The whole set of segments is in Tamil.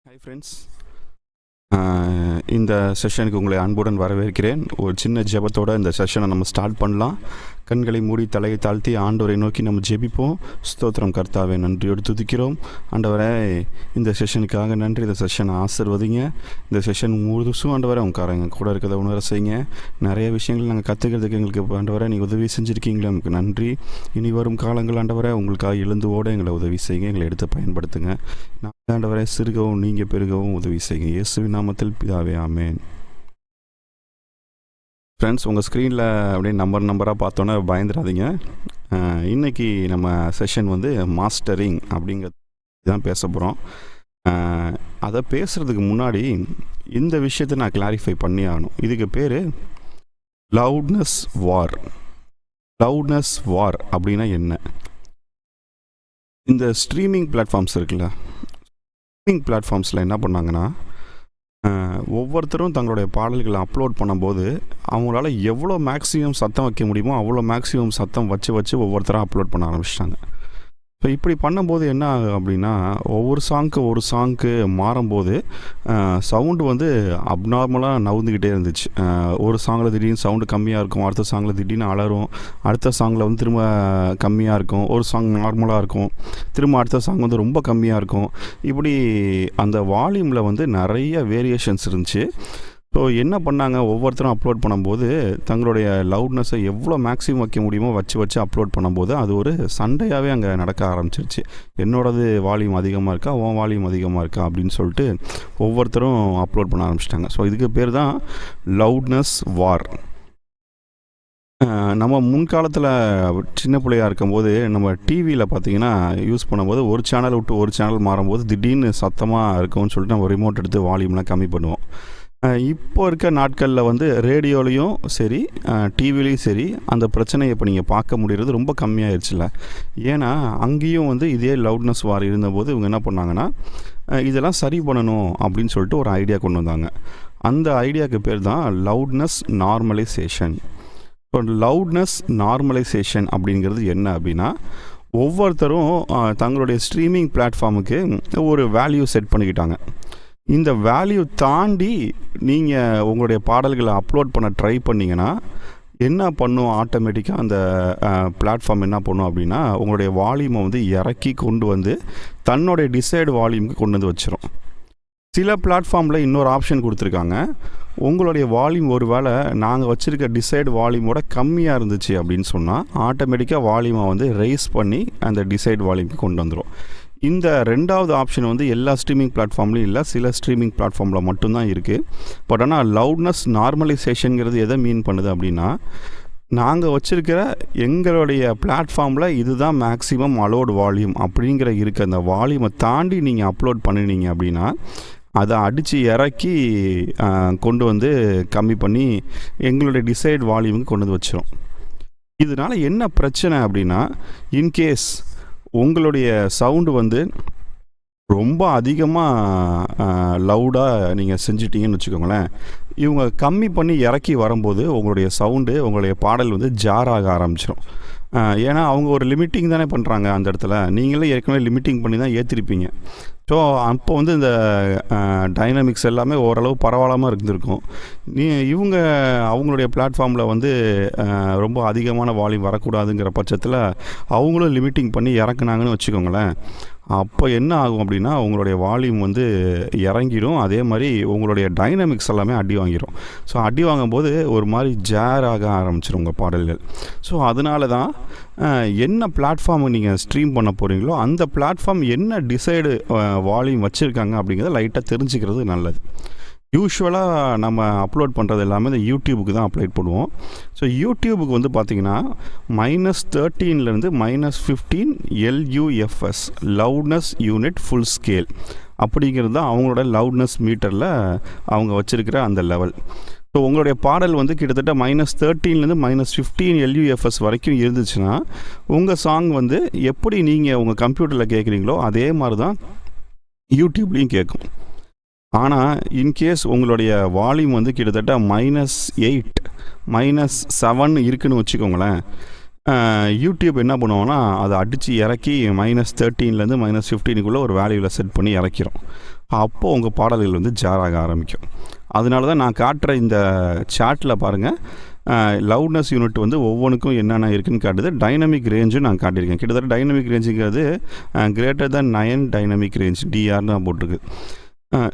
ஹாய் ஃப்ரெண்ட்ஸ், இந்த செஷனுக்கு உங்களை அன்புடன் வரவேற்கிறேன். ஒரு சின்ன ஜெபத்தோடு இந்த செஷனை நம்ம ஸ்டார்ட் பண்ணலாம். கண்களை மூடி தலையை தாழ்த்தி ஆண்டவரை நோக்கி நம்ம ஜெபிப்போம். ஸ்தோத்திரம் கர்த்தாவே, நன்றியோடு துதிக்கிறோம். ஆண்டவரே, இந்த செஷனுக்காக நன்றி. இந்த செஷனை ஆசிர்வதிங்க. இந்த செஷன் முழுசும் ஆண்டவரை உட்காரங்க கூட இருக்கிறத உணர செய்யுங்க. நிறைய விஷயங்கள் நாங்கள் கற்றுக்கிறதுக்கு எங்களுக்கு ஆண்டவரை நீங்கள் உதவி செஞ்சுருக்கீங்களே, நமக்கு நன்றி. இனி வரும் காலங்கள் ஆண்டவரை உங்களுக்காக எழுந்துவோடு எங்களை உதவி செய்யுங்க. எங்களை எடுத்து பயன்படுத்துங்க. நாங்கள் ஆண்டவரை சிறுகவும் நீங்கள் பெருகவும் உதவி செய்யுங்க. இயேசுவின் நாமத்தில் பிதாவே, ஆமேன். ஃப்ரெண்ட்ஸ், உங்கள் ஸ்க்ரீனில் அப்படியே நம்பராக பார்த்தோன்னே பயந்துடாதீங்க. இன்றைக்கி நம்ம செஷன் வந்து மாஸ்டரிங் அப்படிங்கிறது தான் பேச போகிறோம். அதை பேசுகிறதுக்கு முன்னாடி இந்த விஷயத்தை நான் கிளாரிஃபை பண்ணி ஆகணும். இதுக்கு பேர் லவுட்னஸ் வார். லவுட்னஸ் வார் அப்படின்னா என்ன? இந்த ஸ்ட்ரீமிங் பிளாட்ஃபார்ம்ஸ் இருக்குல்ல, ஸ்ட்ரீமிங் பிளாட்ஃபார்ம்ஸில் என்ன பண்ணாங்கன்னா, ஒவ்வொருத்தரும் தங்களுடைய பாடல்களை அப்லோட் பண்ணும்போது அவங்களால எவ்வளோ மேக்ஸிமம் சத்தம் வைக்க முடியுமோ அவ்வளோ மேக்ஸிமம் சத்தம் வச்சு ஒவ்வொருத்தராக அப்லோட் பண்ண ஆரம்பிச்சிட்டாங்க. ஸோ இப்படி பண்ணும்போது என்ன ஆகும் அப்படின்னா, ஒவ்வொரு சாங்க்கு மாறும்போது சவுண்டு வந்து அப்நார்மலாக நவுந்துக்கிட்டே இருந்துச்சு. ஒரு சாங்கில் திடீர்னு சவுண்டு கம்மியாக இருக்கும், அடுத்த சாங்கில் திடீர்னு அலரும், அடுத்த சாங்கில் வந்து திரும்ப கம்மியாக இருக்கும், ஒரு சாங் நார்மலாக இருக்கும், திரும்ப அடுத்த சாங் வந்து ரொம்ப கம்மியாக இருக்கும். இப்படி அந்த வால்யூமில் வந்து நிறைய வேரியேஷன்ஸ் இருந்துச்சு. ஸோ என்ன பண்ணாங்க, ஒவ்வொருத்தரும் அப்லோட் பண்ணும்போது தங்களுடைய லவுட்னஸை எவ்வளோ மேக்ஸிமம் வைக்க முடியுமோ வச்சு அப்லோட் பண்ணும்போது அது ஒரு சண்டையாகவே அங்கே நடக்க ஆரம்பிச்சிருச்சு. என்னோடது வால்யூம் அதிகமாக இருக்கா, உன் வால்யூம் அதிகமாக இருக்கா அப்படின்னு சொல்லிட்டு ஒவ்வொருத்தரும் அப்லோட் பண்ண ஆரம்பிச்சிட்டாங்க. ஸோ இதுக்கு பேர் தான் லவுட்னஸ் வார். நம்ம முன்காலத்தில் சின்ன பிள்ளையாக இருக்கும்போது நம்ம டிவியில் பார்த்திங்கன்னா யூஸ் பண்ணும்போது ஒரு சேனல் விட்டு ஒரு சேனல் மாறும்போது திடீர்னு சத்தமாக இருக்கும்னு சொல்லிட்டு நம்ம ரிமோட் எடுத்து வால்யூம்லாம் கம்மி பண்ணுவோம். இப்போ இருக்க நாட்களில் வந்து ரேடியோலையும் சரி டிவிலையும் சரி அந்த பிரச்சனையை இப்போ நீங்கள் பார்க்க முடிகிறது ரொம்ப கம்மியாகிடுச்சுல. ஏன்னா அங்கேயும் வந்து இதே லவுட்னஸ் வார் இருந்தபோது இவங்க என்ன பண்ணாங்கன்னா, இதெல்லாம் சரி பண்ணணும் அப்படின்னு சொல்லிட்டு ஒரு ஐடியா கொண்டு வந்தாங்க. அந்த ஐடியாவுக்கு பேர் தான் லவுட்னஸ் நார்மலைசேஷன். இப்போ லவுட்னஸ் நார்மலைசேஷன் அப்படிங்கிறது என்ன அப்படின்னா, ஒவ்வொருத்தரும் தங்களுடைய ஸ்ட்ரீமிங் பிளாட்ஃபார்முக்கு ஒரு வேல்யூ செட் பண்ணிக்கிட்டாங்க. இந்த வேல்யூ தாண்டி நீங்கள் உங்களுடைய பாடல்களை அப்லோட் பண்ண ட்ரை பண்ணிங்கன்னா என்ன பண்ணும், ஆட்டோமேட்டிக்காக அந்த பிளாட்ஃபார்ம் என்ன பண்ணும் அப்படின்னா, உங்களுடைய வால்யூமை வந்து இறக்கி கொண்டு வந்து தன்னுடைய டிசைடு வால்யூமுக்கு கொண்டு வந்து வச்சிரும். சில பிளாட்ஃபார்மில் இன்னொரு ஆப்ஷன் கொடுத்துருக்காங்க. உங்களுடைய வால்யூம் ஒரு வேளை நாங்கள் வச்சுருக்க டிசைடு வால்யூமோட கம்மியாக இருந்துச்சு அப்படின்னு சொன்னால் ஆட்டோமேட்டிக்காக வால்யூமை வந்து ரைஸ் பண்ணி அந்த டிசைடு வால்யூமுக்கு கொண்டு வந்துடும். இந்த ரெண்டாவது ஆப்ஷன் வந்து எல்லா ஸ்ட்ரீமிங் பிளாட்ஃபார்ம்லையும் இல்லை, சில ஸ்ட்ரீமிங் பிளாட்ஃபார்மில் மட்டும்தான் இருக்குது. பட் ஆனால் லவுட்னஸ் நார்மலைசேஷனுங்கிறது எதை மீன் பண்ணுது அப்படின்னா, நாங்கள் வச்சுருக்கிற எங்களுடைய பிளாட்ஃபார்மில் இதுதான் மேக்ஸிமம் அலோட் வால்யூம் அப்படிங்கிற இருக்க அந்த வால்யூமை தாண்டி நீங்கள் அப்லோட் பண்ணினீங்க அப்படின்னா அதை அடித்து இறக்கி கொண்டு வந்து கம்மி பண்ணி எங்களுடைய டிசைட் வால்யூமுக்கு கொண்டு வந்து வச்சிரும். இதனால் என்ன பிரச்சனை அப்படின்னா, இன்கேஸ் உங்களுடைய சவுண்டு வந்து ரொம்ப அதிகமாக லவுடாக நீங்கள் செஞ்சிட்டிங்கன்னு வச்சுக்கோங்களேன், இவங்க கம்மி பண்ணி இறக்கி வரும்போது உங்களுடைய சவுண்டு, உங்களுடைய பாடல் வந்து ஜாராக ஆரம்பிச்சிடும். ஏன்னா அவங்க ஒரு லிமிட்டிங் தானே பண்ணுறாங்க அந்த இடத்துல. நீங்களே ஏற்கனவே லிமிட்டிங் பண்ணி தான் ஏற்றிருப்பீங்க. ஸோ அப்போ வந்து இந்த டைனமிக்ஸ் எல்லாமே ஓரளவு பரவாயில்லாமல் இருந்திருக்கும். இவங்க அவங்களுடைய பிளாட்ஃபார்மில் வந்து ரொம்ப அதிகமான வால்யூம் வரக்கூடாதுங்கிற பட்சத்தில் அவங்களும் லிமிட்டிங் பண்ணி இறக்குனாங்கன்னு வச்சுக்கோங்களேன். அப்போ என்ன ஆகும் அப்படின்னா, உங்களுடைய வால்யூம் வந்து இறங்கிடும். அதே மாதிரி உங்களுடைய டைனமிக்ஸ் எல்லாமே அடி வாங்கிடும். ஸோ அடி வாங்கும்போது ஒரு மாதிரி ஜேராக ஆரம்பிச்சிடும் உங்கள் பாடல்கள். ஸோ அதனால தான் என்ன பிளாட்ஃபார்மை நீங்கள் ஸ்ட்ரீம் பண்ண போகிறீங்களோ அந்த பிளாட்ஃபார்ம் என்ன டிசைடு வால்யூம் வச்சுருக்காங்க அப்படிங்கிறத லைட்டாக தெரிஞ்சுக்கிறது நல்லது. யூஸ்வலாக நம்ம அப்லோட் பண்ணுறது எல்லாமே இந்த யூடியூபுக்கு தான் அப்லோட் பண்ணுவோம். ஸோ யூடியூபுக்கு வந்து பார்த்திங்கன்னா -13 -15 LUFS loudness unit full scale அப்படிங்கிறது தான் அவங்களோட லவுட்னஸ் மீட்டரில் அவங்க வச்சுருக்கிற அந்த லெவல். ஸோ உங்களுடைய பாடல் வந்து கிட்டத்தட்ட -13 -15 LUFS வரைக்கும் இருந்துச்சுன்னா உங்கள் சாங் வந்து எப்படி நீங்கள் உங்கள் கம்ப்யூட்டரில் கேட்குறீங்களோ அதே மாதிரி தான் யூடியூப்லேயும் கேட்கும். ஆனால் இன்கேஸ் உங்களுடைய வால்யூம் வந்து கிட்டத்தட்ட -8 -7 இருக்குதுன்னு வச்சுக்கோங்களேன், யூடியூப் என்ன பண்ணுவோன்னா அதை அடித்து இறக்கி -13 -15 ஒரு வேல்யூவில் செட் பண்ணி இறக்கிறோம். அப்போது உங்கள் பாடல்கள் வந்து ஜாராக ஆரம்பிக்கும். அதனால தான் நான் காட்டுற இந்த சார்ட்டில் பாருங்கள், லவுட்னஸ் யூனிட் வந்து ஒவ்வொன்றுக்கும் என்னென்ன இருக்குதுன்னு காட்டுது. டைனமிக் ரேஞ்சும் நான் காட்டியிருக்கேன். கிட்டத்தட்ட டைனமிக் ரேஞ்சுங்கிறது கிரேட்டர் than 9 டைனமிக் ரேஞ்ச் டிஆர்னு தான் போட்டிருக்கு.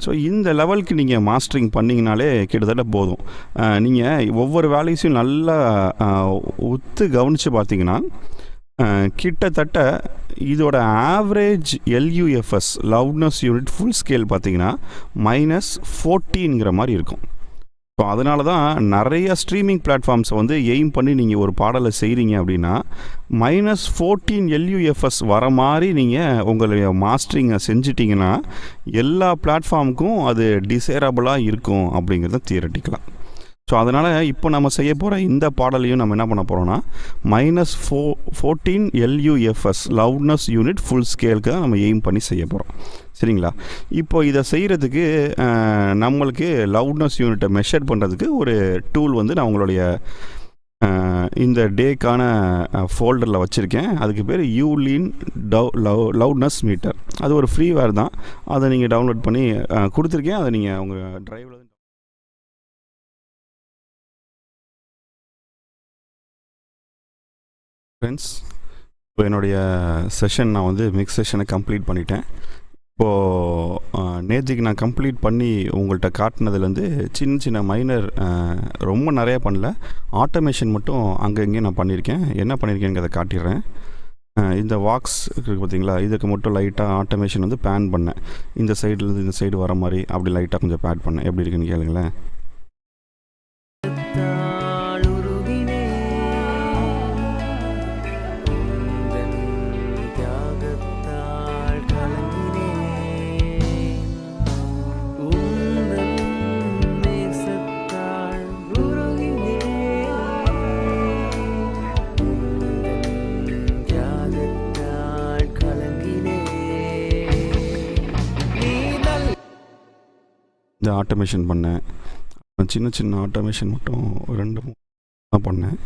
ஸோ இந்த லெவலுக்கு நீங்கள் மாஸ்டரிங் பண்ணிங்கனாலே கிட்டத்தட்ட போதும். நீங்கள் ஒவ்வொரு வேலையும் நல்லா ஒத்து கவனித்து பார்த்தீங்கன்னா கிட்டத்தட்ட இதோட average LUFS loudness unit full scale பார்த்தீங்கன்னா -14ங்கிற மாதிரி இருக்கும். ஸோ அதனால தான் நிறைய ஸ்ட்ரீமிங் பிளாட்ஃபார்ம்ஸை வந்து எய்ம் பண்ணி நீங்கள் ஒரு பாடலை செய்கிறீங்க அப்படின்னா -14 எல்யூஎஃப்எஸ் வர மாதிரி நீங்கள் உங்களுடைய மாஸ்டரிங்கை செஞ்சிட்டிங்கன்னா எல்லா பிளாட்ஃபார்முக்கும் அது டிசைரபிளாக இருக்கும் அப்படிங்கிறத தியரட்டிக்கலாம். ஸோ அதனால் இப்போ நம்ம செய்ய போகிற இந்த பாடலையும் நம்ம என்ன பண்ண போகிறோம்னா -14 எல்யூஎஃப்எஸ் லவுட்னஸ் யூனிட் ஃபுல் ஸ்கேலுக்கு தான் நம்ம எய்ம் பண்ணி செய்ய போகிறோம். சரிங்களா? இப்போ இதை செய்கிறதுக்கு நம்மளுக்கு லவுட்னஸ் யூனிட்டை மெஷர் பண்ணுறதுக்கு ஒரு டூல் வந்து நான் உங்களுடைய இந்த டேக்கான ஃபோல்டரில் வச்சுருக்கேன். அதுக்கு பேர் யூலின் லவுட்னஸ் மீட்டர். அது ஒரு ஃப்ரீவேர் தான். அதை நீங்கள் டவுன்லோட் பண்ணி கொடுத்துருக்கேன். அதை நீங்கள் உங்கள் ட்ரைவில் ஃப்ரெண்ட்ஸ், இப்போ என்னுடைய செஷன் நான் வந்து மிக்ஸ் செஷனை கம்ப்ளீட் பண்ணிட்டேன். இப்போது நேற்றுக்கு நான் கம்ப்ளீட் பண்ணி உங்கள்கிட்ட காட்டினதுலேருந்து சின்ன சின்ன மைனர், ரொம்ப நிறையா பண்ணல, ஆட்டோமேஷன் மட்டும் அங்கே இங்கேயும் நான் பண்ணியிருக்கேன். என்ன பண்ணியிருக்கேங்கிறத காட்டிடுறேன். இந்த வாக்ஸ் இருக்குது பார்த்தீங்களா, இதுக்கு மட்டும் லைட்டாக ஆட்டோமேஷன் வந்து பேன் பண்ணேன். இந்த சைட்லேருந்து இந்த சைடு வர மாதிரி அப்படி லைட்டாக கொஞ்சம் பேட் பண்ணேன். எப்படி இருக்குன்னு கேளுங்களேன். இந்த ஆட்டோமேஷன் பண்ணேன். சின்ன சின்ன ஆட்டோமேஷன் மட்டும் 2-3 பண்ணேன்.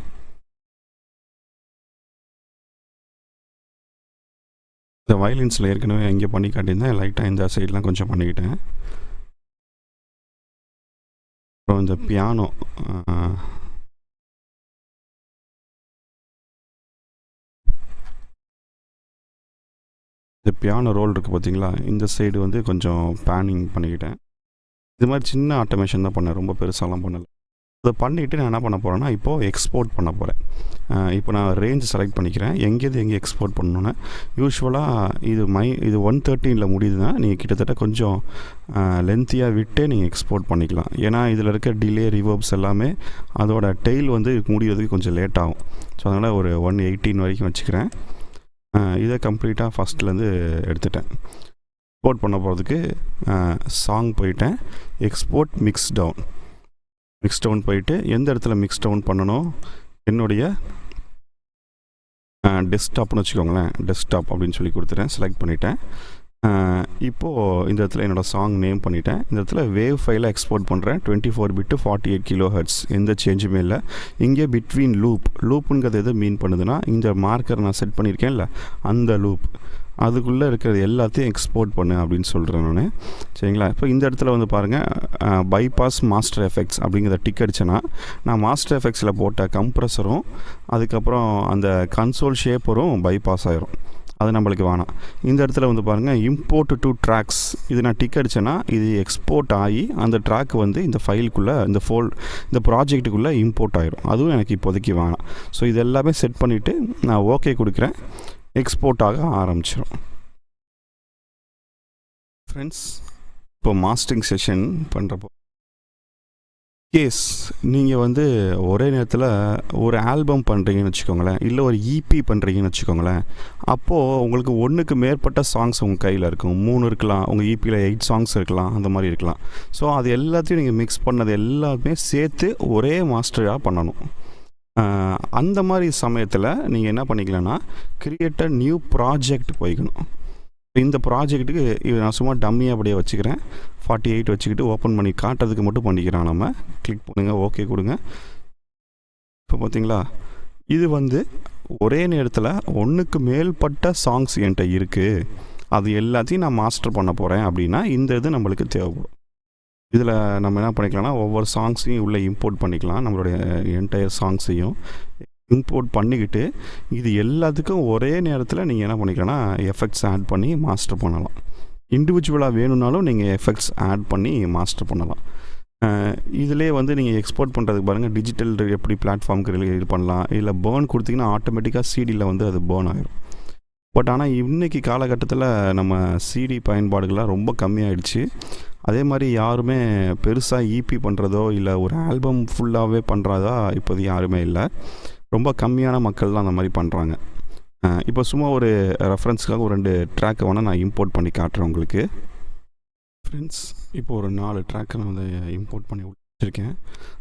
இந்த வயலின்ஸில் ஏற்கனவே எங்கே பண்ணி காட்டியிருந்தேன். லைட்டாக இந்த சைட்லாம் கொஞ்சம் பண்ணிக்கிட்டேன். அப்புறம் இந்த பியானோ, இந்த பியானோ ரோல் இருக்குது பார்த்தீங்களா, இந்த சைடு வந்து கொஞ்சம் பேனிங் பண்ணிக்கிட்டேன். இது மாதிரி சின்ன ஆட்டோமேஷன் தான் பண்ணேன், ரொம்ப பெருசாலாம் பண்ணலை. அதை பண்ணிவிட்டு நான் என்ன பண்ண போகிறேன்னா இப்போது எக்ஸ்போர்ட் பண்ண போகிறேன். இப்போ நான் ரேஞ்ச் செலக்ட் பண்ணிக்கிறேன், எங்கேருந்து எங்கே எக்ஸ்போர்ட் பண்ணணுன்னு. யூஸ்வலாக இது 113 முடியுதுன்னா நீங்கள் கிட்டத்தட்ட கொஞ்சம் லென்த்தியாக விட்டே நீங்கள் எக்ஸ்போர்ட் பண்ணிக்கலாம். ஏன்னா இதில் இருக்க டிலே ரிவர்ப்ஸ் எல்லாமே அதோட டெய்ல் வந்து முடிகிறதுக்கு கொஞ்சம் லேட் ஆகும். ஸோ அதனால் ஒரு 118 வரைக்கும் வச்சுக்கிறேன். இதை கம்ப்ளீட்டாக ஃபஸ்ட்லேருந்து எடுத்துட்டேன். எக்ஸ்போர்ட் பண்ண போகிறதுக்கு சாங் போயிட்டேன், எக்ஸ்போர்ட் மிக்ஸ் டவுன் போயிட்டு எந்த இடத்துல மிக்ஸ் டவுன் பண்ணணும், என்னுடைய டெஸ்க்டாப்னு வச்சுக்கோங்களேன், டெஸ்க்டாப் அப்படின்னு சொல்லி கொடுத்துட்டேன், செலக்ட் பண்ணிட்டேன். இப்போது இந்த இடத்துல என்னோடய சாங் நேம் பண்ணிட்டேன். இந்த இடத்துல வேவ் ஃபைலை எக்ஸ்போர்ட் பண்ணுறேன். 24 பிட்டு 48 kHz, எந்த சேஞ்சுமே இல்லை. இங்கே பிட்வீன் லூப்புங்கிறது எது மீன் பண்ணுதுன்னா இந்த மார்க்கர் நான் செட் பண்ணியிருக்கேன்ல அந்த லூப், அதுக்குள்ளே இருக்கிறது எல்லாத்தையும் எக்ஸ்போர்ட் பண்ணு அப்படின்னு சொல்கிறேன் நான். சரிங்களா? இப்போ இந்த இடத்துல வந்து பாருங்கள், பைபாஸ் மாஸ்டர் எஃபெக்ட்ஸ் அப்படிங்கிறத டிக் அடிச்சேன்னா நான் மாஸ்டர் எஃபெக்ட்ஸில் போட்ட கம்ப்ரஸரும் அதுக்கப்புறம் அந்த கன்சோல் ஷேப்பரும் பைபாஸ் ஆயிரும். அது நம்மளுக்கு வேணாம். இந்த இடத்துல வந்து பாருங்கள், இம்போர்ட் டு ட்ராக்ஸ், இது நான் டிக் அடித்தேன்னா இது எக்ஸ்போர்ட் ஆகி அந்த ட்ராக் வந்து இந்த ஃபைலுக்குள்ளே இந்த ப்ராஜெக்ட்டுக்குள்ளே இம்போர்ட் ஆயிரும். அதுவும் எனக்கு இப்போதைக்கு வேணாம். ஸோ இது எல்லாமே செட் பண்ணிவிட்டு நான் ஓகே கொடுக்குறேன். எக்ஸ்போர்ட் ஆக ஆரம்பிச்சிடும். ஃப்ரெண்ட்ஸ், இப்போ மாஸ்டரிங் செஷன் பண்ணுறப்போ கேஸ் நீங்கள் வந்து ஒரே நேரத்தில் ஒரு ஆல்பம் பண்ணுறீங்கன்னு வச்சுக்கோங்களேன், இல்லை ஒரு இபி பண்ணுறீங்கன்னு வச்சுக்கோங்களேன். அப்போது உங்களுக்கு ஒன்றுக்கு மேற்பட்ட சாங்ஸ் உங்கள் கையில் இருக்கும். 3 இருக்கலாம், உங்கள் இபியில் 8 சாங்ஸ் இருக்கலாம், அந்த மாதிரி இருக்கலாம். ஸோ அது எல்லாத்தையும் நீங்கள் மிக்ஸ் பண்ணது எல்லாமே சேர்த்து ஒரே மாஸ்டராக பண்ணணும். அந்த மாதிரி சமயத்தில் நீங்கள் என்ன பண்ணிக்கலாம்னா கிரியேட் அ நியூ ப்ராஜெக்ட் போய்க்கணும். இந்த ப்ராஜெக்ட்டுக்கு இது நான் சும்மா டம்மியாக அப்படியே வச்சுக்கிறேன். 48 வச்சுக்கிட்டு ஓப்பன் பண்ணி காட்டுறதுக்கு மட்டும் பண்ணிக்கிறோம். நம்ம கிளிக் பண்ணுங்கள், ஓகே கொடுங்க. இப்போ பார்த்தீங்களா, இது வந்து ஒரே நேரத்தில் ஒன்றுக்கு மேற்பட்ட சாங்ஸ் என்கிட்ட இருக்குது அது எல்லாத்தையும் நான் மாஸ்டர் பண்ண போகிறேன் அப்படின்னா இந்த இது நம்மளுக்கு தேவைப்படும். இதில் நம்ம என்ன பண்ணிக்கலாம்னா ஒவ்வொரு சாங்ஸையும் உள்ளே இம்போர்ட் பண்ணிக்கலாம். நம்மளுடைய என்டையர் சாங்ஸையும் இம்போர்ட் பண்ணிக்கிட்டு இது எல்லாத்துக்கும் ஒரே நேரத்தில் நீங்கள் என்ன பண்ணிக்கலாம்னா எஃபெக்ட்ஸ் ஆட் பண்ணி மாஸ்டர் பண்ணலாம். இண்டிவிஜுவலாக வேணும்னாலும் நீங்கள் எஃபெக்ட்ஸ் ஆட் பண்ணி மாஸ்டர் பண்ணலாம். இதிலே வந்து நீங்கள் எக்ஸ்போர்ட் பண்ணுறதுக்கு பாருங்கள், டிஜிட்டல் எப்படி பிளாட்ஃபார்முக்கு இது பண்ணலாம். இல்லை பேர்ன் கொடுத்தீங்கன்னா ஆட்டோமேட்டிக்காக சிடியில் வந்து அது பேர்ன் ஆகிடும். பட் ஆனால் இன்றைக்கி காலகட்டத்தில் நம்ம சிடி பயன்பாடுகள்லாம் ரொம்ப கம்மியாயிடுச்சு. அதே மாதிரி யாருமே பெருசாக இபி பண்ணுறதோ இல்லை ஒரு ஆல்பம் ஃபுல்லாகவே பண்ணுறதா இப்போது யாருமே இல்லை. ரொம்ப கம்மியான மக்கள் தான் அந்த மாதிரி பண்ணுறாங்க. இப்போ சும்மா ஒரு ரெஃபரன்ஸ்க்காக ஒரு 2 ட்ராக்கை வேணால் நான் இம்போர்ட் பண்ணி காட்டுறேன் உங்களுக்கு. ஃப்ரெண்ட்ஸ், இப்போ ஒரு 4 ட்ராக்கை நான் வந்து இம்போர்ட் பண்ணி வச்சுருக்கேன்.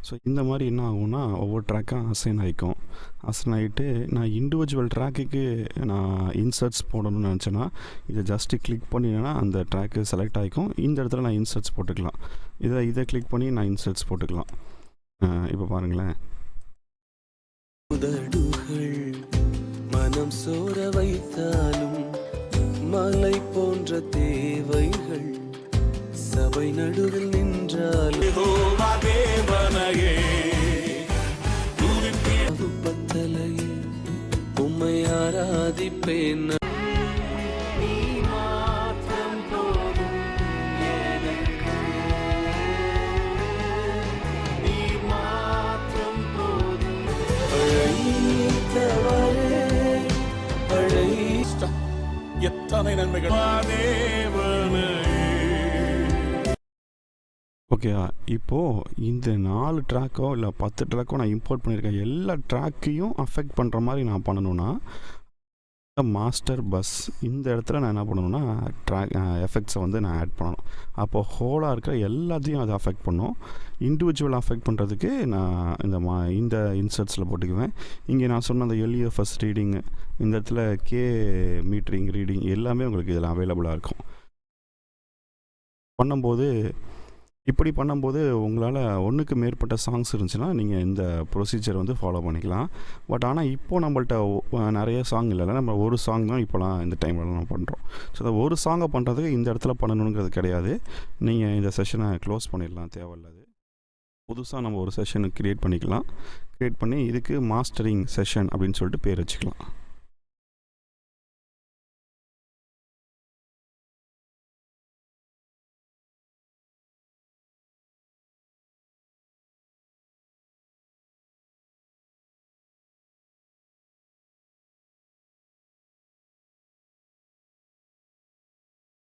ஸோ இந்த மாதிரி என்ன ஆகும்னா ஒவ்வொரு ட்ராக்காக அசைன் ஆகிக்கும். அசைன் ஆகிட்டு நான் இண்டிவிஜுவல் ட்ராக்குக்கு நான் இன்சர்ட்ஸ் போடணும்னு நினச்சேன்னா இதை ஜஸ்ட்டு கிளிக் பண்ணினா அந்த ட்ராக்கு செலக்ட் ஆகிக்கும். இந்த இடத்துல நான் இன்சர்ட்ஸ் போட்டுக்கலாம். இதை கிளிக் பண்ணி நான் இன்சர்ட்ஸ் போட்டுக்கலாம். இப்போ பாருங்களேன். மனம் சோர வைத்தாலும் மலை போன்ற தேவைகள் சபை நடுவில் நின்றாலும் உம்மை ஆராதிப்பேன். எத்தனை நன்மைகள். ஓகே, இப்போது இந்த 4 ட்ராக்கோ இல்லை 10 ட்ராக்கோ நான் இம்போர்ட் பண்ணியிருக்கேன். எல்லா ட்ராக்கையும் அஃபெக்ட் பண்ணுற மாதிரி நான் பண்ணணுன்னா மாஸ்டர் பஸ் இந்த இடத்துல நான் என்ன பண்ணணுன்னா ட்ராக் எஃபெக்ட்ஸை வந்து நான் ஆட் பண்ணணும். அப்போது ஹோலாக இருக்கிற எல்லாத்தையும் அதை அஃபெக்ட் பண்ணும். இண்டிவிஜுவல் அஃபெக்ட் பண்ணுறதுக்கு நான் இந்த இன்சர்ட்ஸில் போட்டுக்குவேன். இங்கே நான் சொன்ன அந்த எல்இஎஃப்எஸ் ரீடிங்கு, இந்த இடத்துல கே மீட்டரிங் ரீடிங் எல்லாமே உங்களுக்கு இதில் அவைலபிளாக இருக்கும். இப்படி பண்ணும்போது உங்களால் ஒன்றுக்கு மேற்பட்ட சாங்ஸ் இருந்துச்சுன்னா நீங்கள் இந்த ப்ரொசீஜர் வந்து ஃபாலோ பண்ணிக்கலாம். பட் ஆனால் இப்போது நம்மள்ட்ட நிறைய சாங் இல்லைல்ல, நம்ம ஒரு சாங் தான் இப்போலாம் இந்த டைமில் நம்ம பண்ணுறோம். ஸோ அந்த ஒரு சாங்கை பண்ணுறதுக்கு இந்த இடத்துல பண்ணணுங்கிறது கிடையாது. நீங்கள் இந்த செஷனை க்ளோஸ் பண்ணிடலாம், தேவையில்லாது. புதுசாக நம்ம ஒரு செஷனை க்ரியேட் பண்ணிக்கலாம். க்ரியேட் பண்ணி இதுக்கு மாஸ்டரிங் செஷன் அப்படின்னு சொல்லிட்டு பேர் வச்சுக்கலாம்.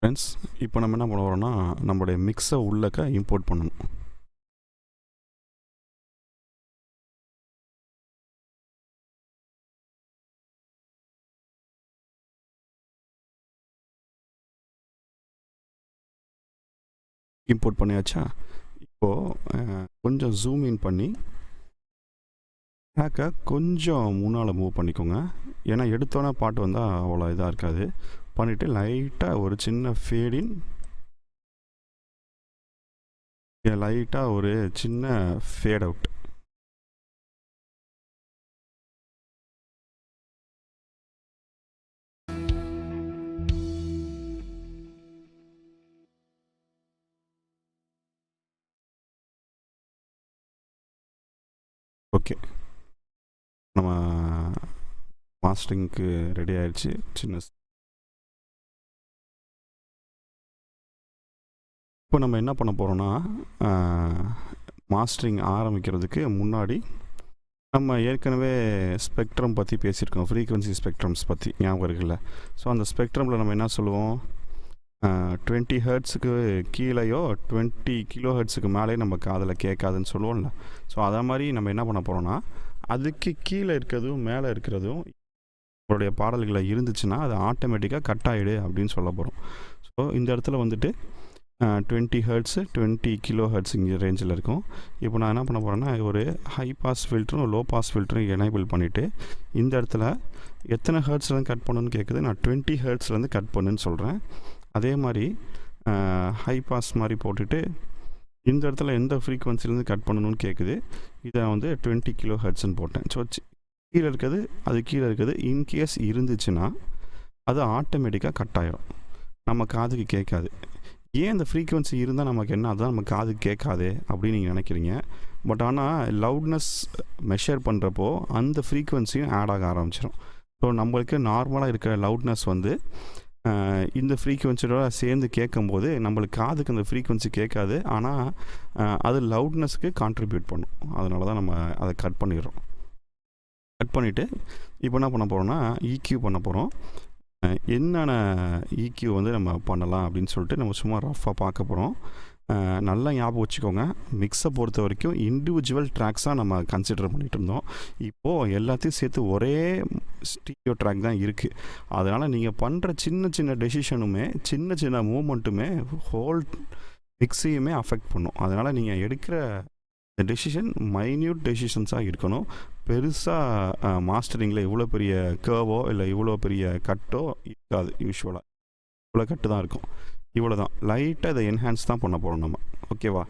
ஃப்ரெண்ட்ஸ், இப்போ நம்ம என்ன பண்ண போகிறோம்னா நம்மளுடைய மிக்ஸை உள்ளக்க இம்போர்ட் பண்ணணும். இம்போர்ட் பண்ணியாச்சா? இப்போது கொஞ்சம் ஜூம் இன் பண்ணி ட்ராக்கை கொஞ்சம் முன்னால் மூவ் பண்ணிக்கோங்க. ஏன்னா எடுத்தோன்னே பாட்டு வந்தால் அவ்வளோ இதாக இருக்காது. பண்ணிவிட்டு லைட்டாக ஒரு சின்ன ஃபேடின், லைட்டாக ஒரு சின்ன ஃபேட் அவுட். ஓகே, நம்ம மாஸ்டரிங்க்கு ரெடி ஆயிடுச்சு. இப்போ நம்ம என்ன பண்ண போகிறோன்னா மாஸ்டரிங் ஆரம்பிக்கிறதுக்கு முன்னாடி நம்ம ஏற்கனவே ஸ்பெக்ட்ரம் பற்றி பேசியிருக்கோம், ஃப்ரீக்வன்சி ஸ்பெக்ட்ரம்ஸ் பற்றி ஞாபகம் இருக்குல்ல. ஸோ அந்த ஸ்பெக்ட்ரமில் நம்ம என்ன சொல்லுவோம், 20 ஹெர்ட்ஸுக்கு கீழேயோ 20 கிலோ ஹெர்ட்ஸுக்கு மேலே நம்ம காதில் கேட்காதுன்னு சொல்லுவோம்ல. ஸோ அதை மாதிரி நம்ம என்ன பண்ண போகிறோன்னா அதுக்கு கீழே இருக்கிறதும் மேலே இருக்கிறதும் நம்மளுடைய பாடல்களை இருந்துச்சுன்னா அது ஆட்டோமேட்டிக்காக கட் ஆகிடு அப்படின்னு சொல்ல போகிறோம். ஸோ இந்த இடத்துல வந்துட்டு 20 ஹெர்ட்ஸு 20 கிலோ ஹெர்ட்ஸ் இங்கே ரேஞ்சில் இருக்கும். இப்போ நான் என்ன பண்ண போகிறேன்னா ஒரு ஹை பாஸ் ஃபில்டரும் லோ பாஸ் ஃபில்டரும் எனேபிள் பண்ணிவிட்டு இந்த இடத்துல எத்தனை ஹெர்ட்ஸ்லேருந்து கட் பண்ணணுன்னு கேட்குது, நான் 20 ஹெர்ட்ஸ்லேருந்து கட் பண்ணுன்னு சொல்கிறேன். அதே மாதிரி ஹை பாஸ் மாதிரி போட்டுட்டு இந்த இடத்துல எந்த ஃப்ரீக்வன்சிலேருந்து கட் பண்ணணும்னு கேட்குது, இதை வந்து 20 கிலோ ஹெர்ட்ஸ்ன்னு போட்டேன். ஸோ கீழே இருக்கிறது இன்கேஸ் இருந்துச்சுன்னா அது ஆட்டோமேட்டிக்காக கட் ஆகிடும். நம்ம காதுக்கு கேட்காது. ஏன் அந்த ஃப்ரீக்வன்சி இருந்தால் நமக்கு என்ன, அதுதான் நம்ம காதுக்கு கேட்காதே அப்படின்னு நீங்கள் நினைக்கிறீங்க. பட் ஆனால் லவுட்னஸ் மெஷர் பண்ணுறப்போ அந்த ஃப்ரீக்வன்சியும் ஆட் ஆக ஆரம்பிச்சிடும். ஸோ நம்மளுக்கு நார்மலாக இருக்கிற லவுட்னஸ் வந்து இந்த ஃப்ரீக்வன்சியோட சேர்ந்து கேட்கும்போது நம்மளுக்கு காதுக்கு அந்த ஃப்ரீக்வன்சி கேட்காது. ஆனால் அது லவுட்னஸ்க்கு கான்ட்ரிபியூட் பண்ணும். அதனால தான் நம்ம அதை கட் பண்ணிடுறோம். கட் பண்ணிவிட்டு இப்போ என்ன பண்ண போகிறோம்னா EQ பண்ண போகிறோம். என்னென்ன EQ வந்து நம்ம பண்ணலாம் அப்படின்னு சொல்லிட்டு நம்ம சும்மா ரஃப்பாக பார்க்க போகிறோம். நல்லா ஞாபகம் வச்சுக்கோங்க, மிக்ஸை பொறுத்த வரைக்கும் இண்டிவிஜுவல் ட்ராக்ஸாக நம்ம கன்சிடர் பண்ணிகிட்டு இருந்தோம். இப்போது எல்லாத்தையும் சேர்த்து ஒரே ஸ்டீரியோ ட்ராக் தான் இருக்குது. அதனால் நீங்கள் பண்ணுற சின்ன சின்ன டெசிஷனுமே சின்ன சின்ன மூமெண்ட்டுமே ஹோல் மிக்ஸையுமே அஃபெக்ட் பண்ணும். அதனால் நீங்கள் எடுக்கிற இந்த டெசிஷன் மைன்யூட் டெசிஷன்ஸாக இருக்கணும். பெருசாக மாஸ்டரிங்கில் இவ்வளோ பெரிய கர்வோ இல்லை இவ்வளோ பெரிய கட்டோ இருக்காது. யூஸ்வலாக இவ்வளோ கட்டு தான் இருக்கும். இவ்வளோ தான், லைட்டாக இதை என்ஹான்ஸ் தான் பண்ண போகிறோம் நம்ம. ஓகேவா?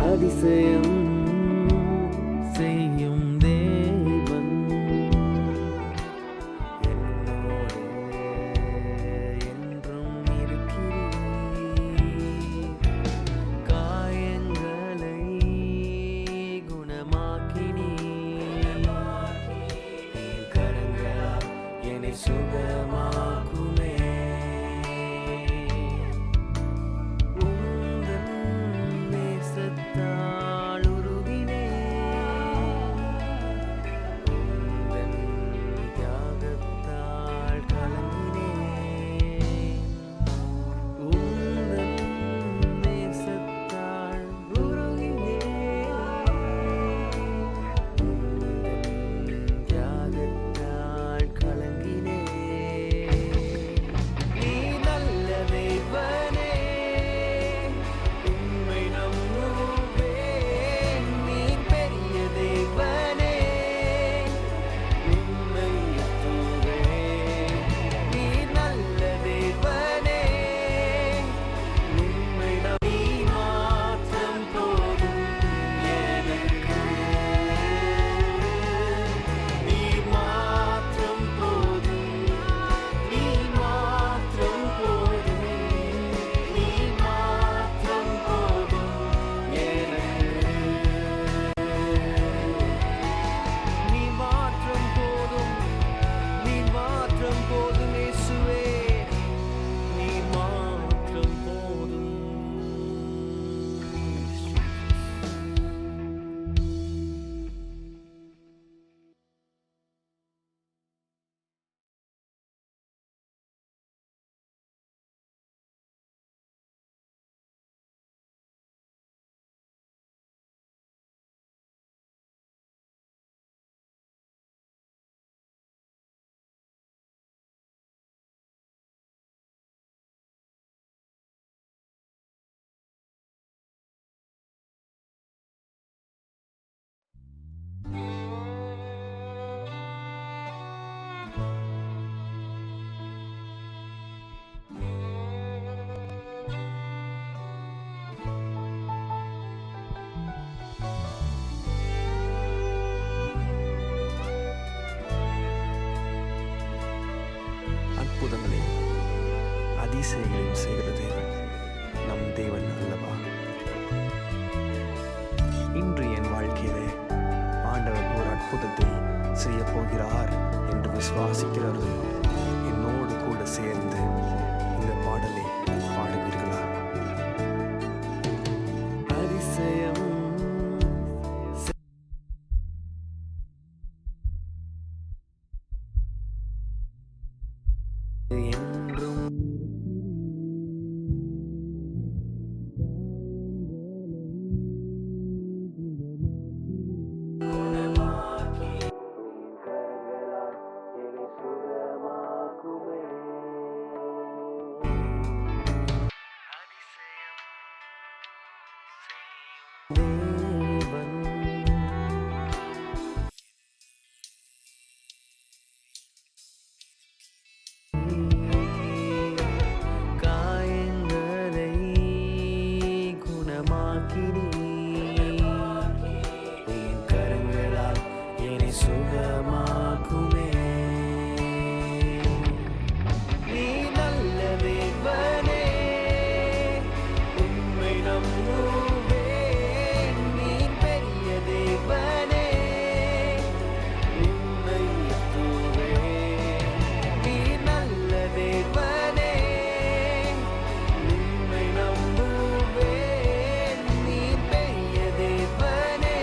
அதிசயம் செய்யும் தேவன் என்னோடு என்றும் இருக்கிறீர். காயங்களை குணமாக்கினீர். கரங்களால் என்னை சுகமாக்குமே. அற்புதங்களையும் அதிசயங்களையும் செய்கிற தேவன் நம் தேவன் அல்லவா? இன்று என் வாழ்க்கையிலே ஆண்டவர் ஒரு அற்புதத்தை செய்ய போகிறார் என்று விசுவாசிக்கிறவர்கள் என்னோடு கூட சேர்ந்து இந்த பாடலை பாடுவீர்களா? அதிசயம் என்றும் சுகமாக்குமே. நீ நல்ல தேவனே, உம்மை நம்புவேன். நீ பெரிய தேவனே, உம்மை உயர்த்துவேன். நீ நல்ல தேவனே, உம்மை நம்புவேன். நீ பெரிய தேவனே,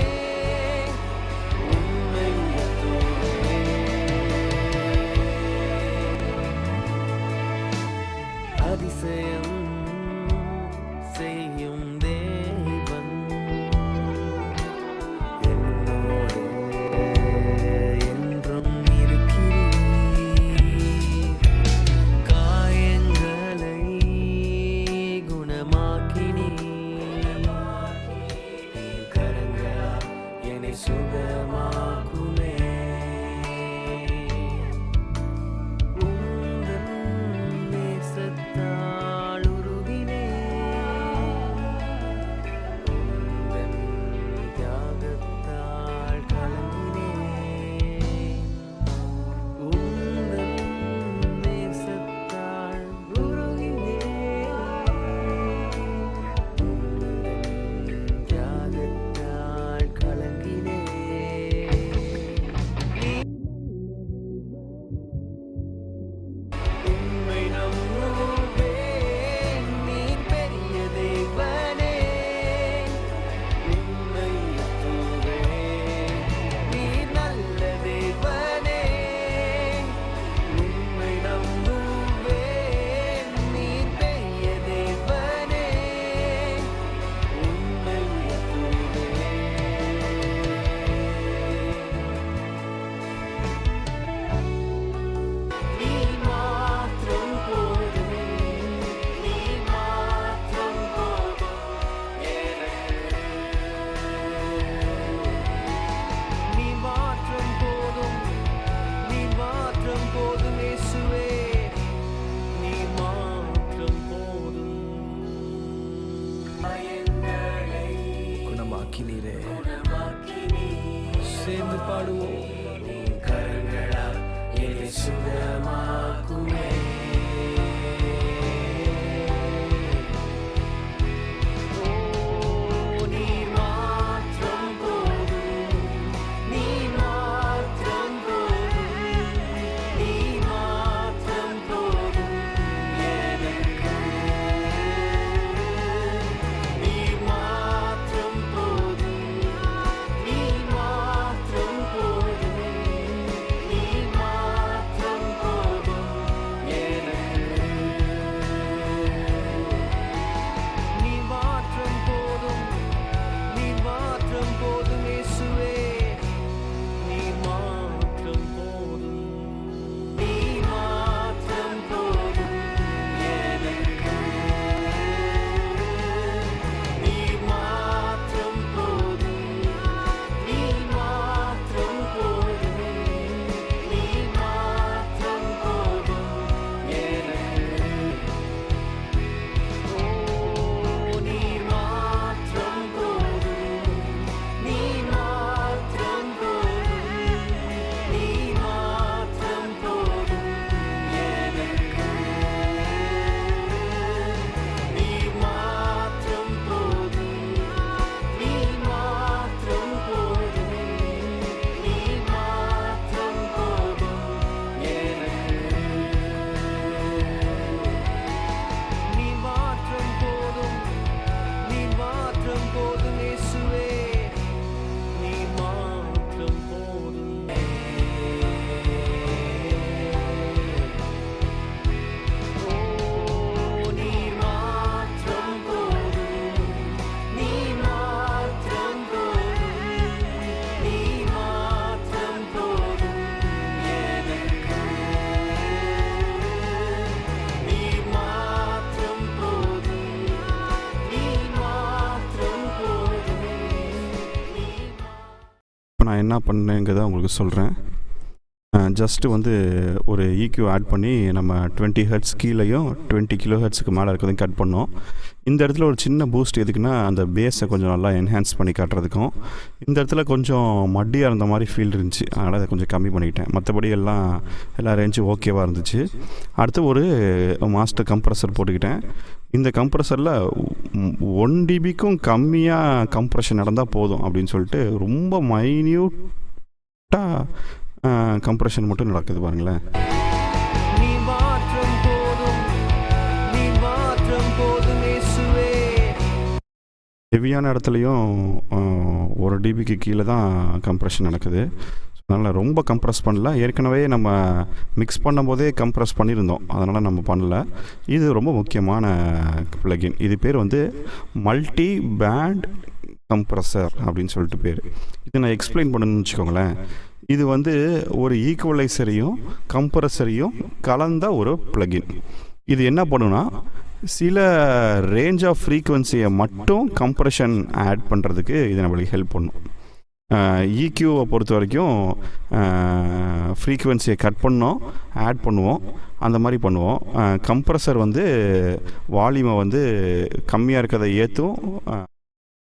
உம்மை உயர்த்துவேன். அதிசயம் செய்யும் தேவன் என்னோடு என்றும் இருக்கிறீர். காயங்களை குணமாக்கினீர். கரங்களால் என்னை சுகமாக்குமே. உந்தன் நேசத்தால் உருகினேன். உந்தன் தியாகத்தால் கலங்கினேன். உந்தன் நேசத்தால் உருகினேன். உந்தன் தியாகத்தால் கலங்கினேன். உம்மை நம்புவேன். நீ பெரிய தேவனே, உம்மை உயர்த்துவேன். நீ நல்ல தேவனே, உம்மை நம்புவேன். நீ பெரிய தேவனே, உம்மை உயர்த்துவேன். நீ மாத்திரம் போதும். நீ மாத்திரம் போதும் எனக்கு. நீ மாத்திரம் போதும். நீ மாத்திரம் போதும் இயேசுவே. நீ மாத்திரம் போதும். பயங்களை குணமாக்கினீரே. சேர்ந்து பாடுவோம். கரங்களால் என்னை சுகமாக்குமே. ஓ, நீ மாத்திரம் போதும். நீ மாத்திரம் போதும். நீ மாத்திரம் போதும் எனக்கு. நீ மாத்திரம் போதும். நீ மாத்திரம் போதும். நீ மாத்திரம் போதும் எனக்கு. நீ மாத்திரம் போதும். நீ மாத்திரம் போதும் இயேசுவே. நீ மாத்திரம் போதும். நீ மாத்திரம் போதும் எனக்கு. நீ மாத்திரம் போதும். நீ மாத்திரம் போதும். நீ மாத்திரம் போதும் எனக்கு. ஓ, நீ மாத்திரம் போதும். நீ மாத்திரம் போதும். நீ மாத்திரம் போதும் எனக்கு. நீ மாத்திரம் போதும். நீ மாத்திரம் போதும். நீ மாத்திரம் போதும் எனக்கு. நீ மாத்திரம் போதும். நீ மாத்திரம் போதும் இயேசுவே. நீ மாத்திரம் போதும். ஓ, நீ மாத்திரம் போதும். நீ மாத்திரம் போதும். நீ மாத்திரம் போதும் எனக்கு. நீ மாத்திரம் போதும். நீ மாத்திரம் போதும். இப்போ நான் என்ன பண்ணேங்கிறத உங்களுக்கு சொல்கிறேன். ஜஸ்ட்டு வந்து ஒரு EQ ஆட் பண்ணி நம்ம 20 ஹெர்ட்ஸ் கீழேயும் 20 கிலோ ஹெர்ட்ஸுக்கு மேலே இருக்கிறதையும் கட் பண்ணோம். இந்த இடத்துல ஒரு சின்ன பூஸ்ட் எதுக்குன்னா அந்த பேஸை கொஞ்சம் நல்லா என்ஹான்ஸ் பண்ணி காட்டுறதுக்கும். இந்த இடத்துல கொஞ்சம் மட்டியாக இருந்த மாதிரி ஃபீல் இருந்துச்சு, அதனால் அதை கொஞ்சம் கம்மி பண்ணிக்கிட்டேன். மற்றபடி எல்லா ரேஞ்சும் ஓகேவாக இருந்துச்சு. அடுத்து ஒரு மாஸ்டர் கம்ப்ரஸர் போட்டுக்கிட்டேன். இந்த கம்ப்ரஸரில் 1 dBக்கும் கம்மியாக கம்ப்ரெஷன் நடந்தால் போதும் அப்படின்னு சொல்லிட்டு ரொம்ப மைன்யூட்டாக கம்ப்ரெஷன் மட்டும் நடக்குது பாருங்களேன். நீ மாற்றம் போதும், நீ மாற்றம் போதும் இயேசுவே. ஹெவியான இடத்துலையும் 1 dBக்கு கீழே தான் கம்ப்ரெஷன் நடக்குது. அதனால் ரொம்ப கம்ப்ரெஸ் பண்ணல. ஏற்கனவே நம்ம மிக்ஸ் பண்ணும்போதே கம்ப்ரெஸ் பண்ணியிருந்தோம், அதனால் நம்ம பண்ணல. இது ரொம்ப முக்கியமான ப்ளகின். இது பேர் வந்து மல்டி பேண்ட் கம்ப்ரஸர் அப்படின்னு சொல்லிட்டு பேர். இது நான் எக்ஸ்பிளைன் பண்ணணும்னு வச்சுக்கோங்களேன். இது வந்து ஒரு ஈக்குவலைசரையும் கம்ப்ரஸரையும் கலந்த ஒரு ப்ளகின். இது என்ன பண்ணுன்னா சில ரேஞ்ச் ஆஃப் ஃப்ரீக்குவன்சியை மட்டும் கம்ப்ரெஷன் ஆட் பண்ணுறதுக்கு இது நம்மளுக்கு ஹெல்ப் பண்ணும். EQவை பொறுத்த வரைக்கும் ஃப்ரீக்குவென்சியை கட் பண்ணோம், ஆட் பண்ணுவோம், அந்த மாதிரி பண்ணுவோம். கம்ப்ரஸர் வந்து வால்யூமை வந்து கம்மியாக இருக்கிறத ஏற்றும்,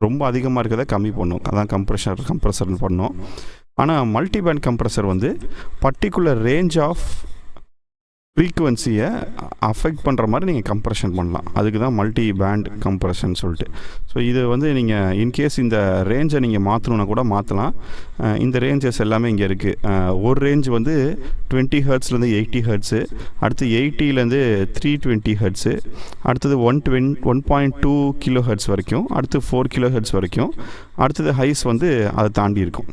ரொம்ப அதிகமாக இருக்கிறத கம்மி பண்ணும். அதான் கம்ப்ரஸர்னு பண்ணோம். ஆனால் மல்டிபேண்ட் கம்ப்ரஸர் வந்து பர்டிகுலர் ரேஞ்ச் ஆஃப் ஃப்ரீக்குவென்சியை அஃபெக்ட் பண்ணுற மாதிரி நீங்கள் கம்ப்ரெஷன் பண்ணலாம். அதுக்கு தான் மல்டி பேண்ட் கம்ப்ரெஷன் சொல்லிட்டு. ஸோ இது வந்து நீங்கள் இன்கேஸ் இந்த ரேஞ்சை நீங்கள் மாற்றணுன்னா கூட மாற்றலாம். இந்த ரேஞ்சஸ் எல்லாமே இங்கே இருக்குது. ஒரு ரேஞ்ச் வந்து 20 ஹெர்ட்ஸ்லேருந்து 80 ஹெர்ட்ஸு, அடுத்து 80லேருந்து 320 ஹெர்ட்ஸு, அடுத்தது 1.2 கிலோ ஹெர்ட்ஸ் வரைக்கும், அடுத்து 4 கிலோ ஹெர்ட்ஸ் வரைக்கும், அடுத்தது ஹைஸ் வந்து அதை தாண்டி இருக்கும்.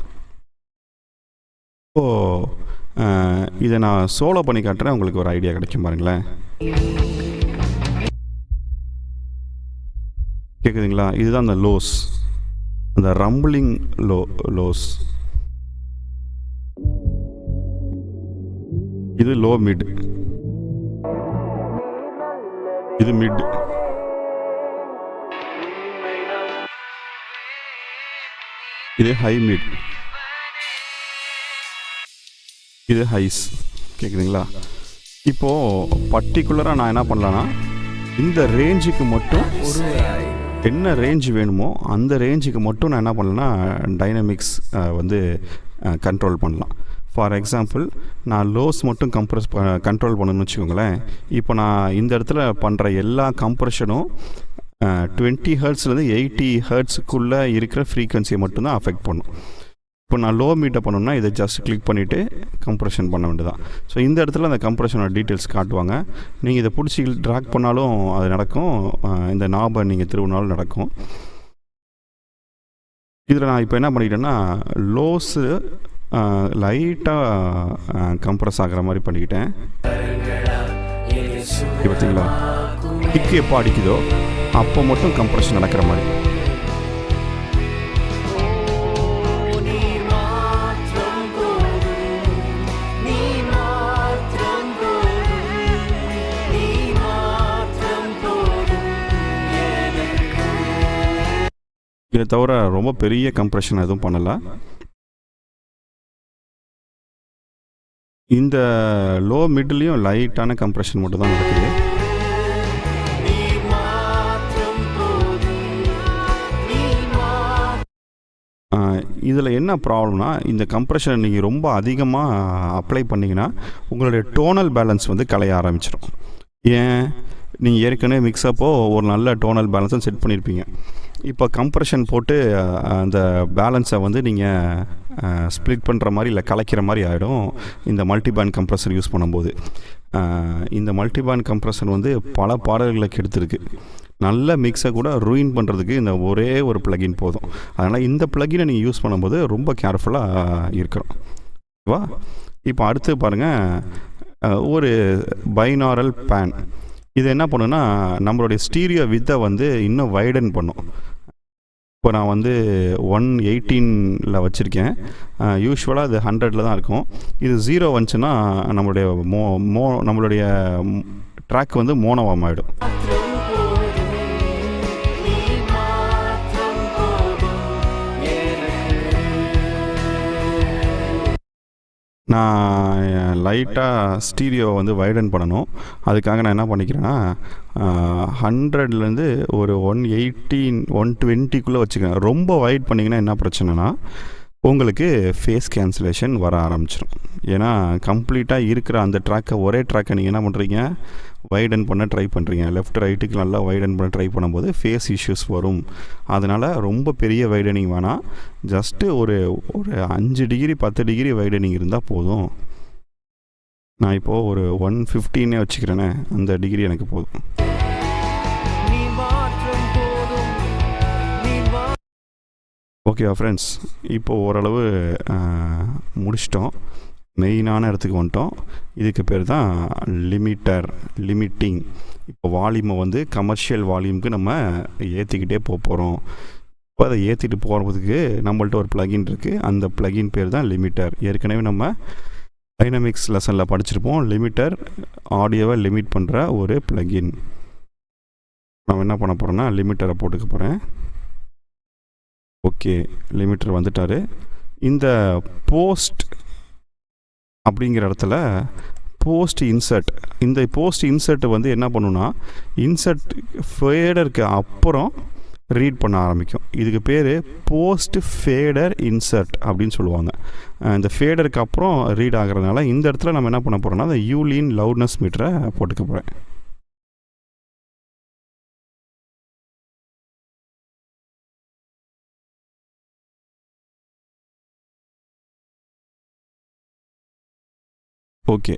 இப்போது இதை நான் சோலோ பண்ணி காட்டுறேன், உங்களுக்கு ஒரு ஐடியா கிடைக்கும் பாருங்களேன். கேட்குதுங்களா? இதுதான் அந்த லோஸ், அந்த ரம்பிளிங் லோஸ். இது லோ மிட், இது மிட், இது ஹை மிட், இது ஹைஸ். கேட்குதுங்களா? இப்போது பர்டிகுலராக நான் என்ன பண்ணலான்னா இந்த ரேஞ்சுக்கு மட்டும் என்ன ரேஞ்ச் வேணுமோ அந்த ரேஞ்சுக்கு மட்டும் நான் என்ன பண்ணலன்னா டைனமிக்ஸ் வந்து கண்ட்ரோல் பண்ணலாம். ஃபார் எக்ஸாம்பிள், நான் லோஸ் மட்டும் கண்ட்ரோல் பண்ணணும்னு வச்சுக்கோங்களேன். இப்போ நான் இந்த இடத்துல பண்ணுற எல்லா கம்ப்ரெஷனும் 20 ஹெர்ட்ஸ்லேருந்து 80 ஹெர்ட்ஸுக்குள்ளே இருக்கிற ஃப்ரீக்வன்சியை மட்டும்தான் அஃபெக்ட் பண்ணும். இப்போ நான் லோ மீட்டை பண்ணணும்னா இதை ஜஸ்ட் கிளிக் பண்ணிவிட்டு கம்ப்ரெஷன் பண்ண வேண்டியதான். ஸோ இந்த இடத்துல அந்த கம்ப்ரெஷனோட டீட்டெயில்ஸ் காட்டுவாங்க. நீங்கள் இதை பிடிச்சி ட்ராக் பண்ணாலும் அது நடக்கும், இந்த நாபை நீங்கள் திருவினாலும் நடக்கும். இதில் நான் இப்போ என்ன பண்ணிக்கிட்டேன்னா லோஸு லைட்டாக கம்ப்ரெஸ் ஆகிற மாதிரி பண்ணிக்கிட்டேன். பார்த்தீங்களா? கிக்கு எப்போ அடிக்குதோ அப்போ மட்டும் கம்ப்ரெஷன் நடக்கிற மாதிரி. இதை தவிர ரொம்ப பெரிய கம்ப்ரெஷன் எதுவும் பண்ணலை. இந்த லோ மிட்லேயும் லைட்டான கம்ப்ரெஷன் மட்டும் தான் நடக்குது. இதில் என்ன ப்ராப்ளம்னா இந்த கம்ப்ரெஷனை நீங்கள் ரொம்ப அதிகமாக அப்ளை பண்ணிங்கன்னா உங்களுடைய டோனல் பேலன்ஸ் வந்து கலைய ஆரம்பிச்சிடும். ஏன்? நீங்கள் ஏற்கனவே மிக்ஸப்போ ஒரு நல்ல டோனல் பேலன்ஸும் செட் பண்ணியிருப்பீங்க. இப்போ கம்ப்ரெஷன் போட்டு அந்த பேலன்ஸை வந்து நீங்கள் ஸ்ப்ளிட் பண்ணுற மாதிரி இல்லை கலைக்கிற மாதிரி ஆகிடும் இந்த மல்டிபேண்ட் கம்ப்ரெஷர் யூஸ் பண்ணும்போது. இந்த மல்டிபேண்ட் கம்ப்ரெஷர் வந்து பல பாடல்களுக்கு எடுத்திருக்கு. நல்ல மிக்ஸை கூட ரூயின் பண்ணுறதுக்கு இந்த ஒரே ஒரு ப்ளகின் போதும். அதனால் இந்த ப்ளகினை நீங்கள் யூஸ் பண்ணும்போது ரொம்ப கேர்ஃபுல்லாக இருக்கணும். ஓகேவா? இப்போ அடுத்து பாருங்கள், ஒரு பைனாரல் பேன். இது என்ன பண்ணுன்னா நம்மளுடைய ஸ்டீரியோ வித்தை வந்து இன்னும் வைடன் பண்ணும். இப்போ நான் வந்து 118 வச்சுருக்கேன். யூஸ்வலாக அது 100 தான் இருக்கும். இது 0 வந்துச்சுன்னா நம்மளுடைய ட்ராக் வந்து மோனோவாம் ஆகிடும். நான் லைட்டாக ஸ்டீரியோவை வந்து வைடன் பண்ணணும். அதுக்காக நான் என்ன பண்ணிக்கிறேன்னா 100லேருந்து ஒரு 180 120க்குள்ளே வச்சுக்கிறேன். ரொம்ப வைட் பண்ணிங்கன்னா என்ன பிரச்சனைனா உங்களுக்கு ஃபேஸ் கேன்சலேஷன் வர ஆரம்பிச்சிடும். ஏன்னா கம்ப்ளீட்டாக இருக்கிற அந்த ட்ராக்கை ஒரே ட்ராக்கை நீங்கள் என்ன பண்ணுறீங்க, வைடன் பண்ண ட்ரை பண்ணுறீங்க. லெஃப்ட் ரைட்டுக்கு நல்லா வைடன் பண்ண ட்ரை பண்ணும்போது ஃபேஸ் இஷ்யூஸ் வரும். அதனால் ரொம்ப பெரிய வைடனிங் வேணாம். ஜஸ்ட்டு ஒரு 5 டிகிரி 10 டிகிரி வைடனிங் இருந்தால் போதும். நான் இப்போது ஒரு 115 வச்சுக்கிறேனே, அந்த டிகிரி எனக்கு போதும். நீ மாற்றம் போதும் நீ ஓகேவா ஃப்ரெண்ட்ஸ், இப்போது ஓரளவு முடிச்சிட்டோம். மெயினான இடத்துக்கு வந்துட்டோம். இதுக்கு பேர் தான் லிமிட்டிங். இப்போ வால்யூமை வந்து கமர்ஷியல் வால்யூமுக்கு நம்ம ஏற்றிக்கிட்டே போகிறோம். இப்போ அதை ஏற்றிட்டு போகிறதுக்கு நம்மள்ட்ட ஒரு ப்ளகின் இருக்குது. அந்த ப்ளகின் பேர் தான் லிமிட்டர். ஏற்கனவே நம்ம டைனமிக்ஸ் லெசனில் படிச்சிருப்போம். லிமிட்டர் ஆடியோவை லிமிட் பண்ணுற ஒரு ப்ளகின். நம்ம என்ன பண்ண போகிறோன்னா லிமிட்டரை போட்டுக்க போகிறேன். ஓகே, லிமிட்டர் வந்துட்டார். இந்த போஸ்ட் அப்படிங்கிற இடத்துல போஸ்ட் இன்சர்ட் வந்து என்ன பண்ணுன்னா, இன்சர்ட் ஃபேடருக்கு அப்புறம் ரீட் பண்ண ஆரம்பிக்கும். இதுக்கு பேர் போஸ்ட் ஃபேடர் இன்சர்ட் அப்படின்னு சொல்லுவாங்க. இந்த ஃபேடருக்கு அப்புறம் ரீட் ஆகிறதுனால இந்த இடத்துல நம்ம என்ன பண்ண போகிறோம்னா அந்த யூலின் லவுட்னஸ் மீட்டரை போட்டுக்க போகிறேன். ஓகே,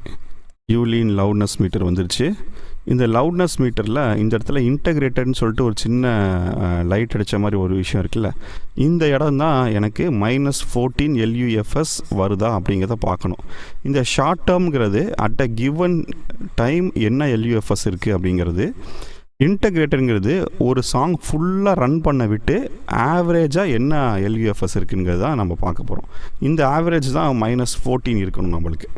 யூலின் லவுட்னஸ் மீட்டர் வந்துருச்சு. இந்த லவுட்னஸ் மீட்டரில் இந்த இடத்துல இன்டகிரேட்டட்னு சொல்லிட்டு ஒரு சின்ன லைட் அடித்த மாதிரி ஒரு விஷயம் இருக்குல்ல, இந்த இடம் தான் எனக்கு -14 LUFS வருதா அப்படிங்கிறத பார்க்கணும். இந்த ஷார்ட் டேர்ம்ங்கிறது அட் அ கிவன் டைம் என்ன LUFS இருக்குது அப்படிங்கிறது. இன்டகிரேட்டருங்கிறது ஒரு சாங் ஃபுல்லாக ரன் பண்ண விட்டு ஆவரேஜாக என்ன LUFS இருக்குங்கிறது தான் நம்ம பார்க்க போகிறோம். இந்த ஆவரேஜ் தான் -14 இருக்கணும் நம்மளுக்கு.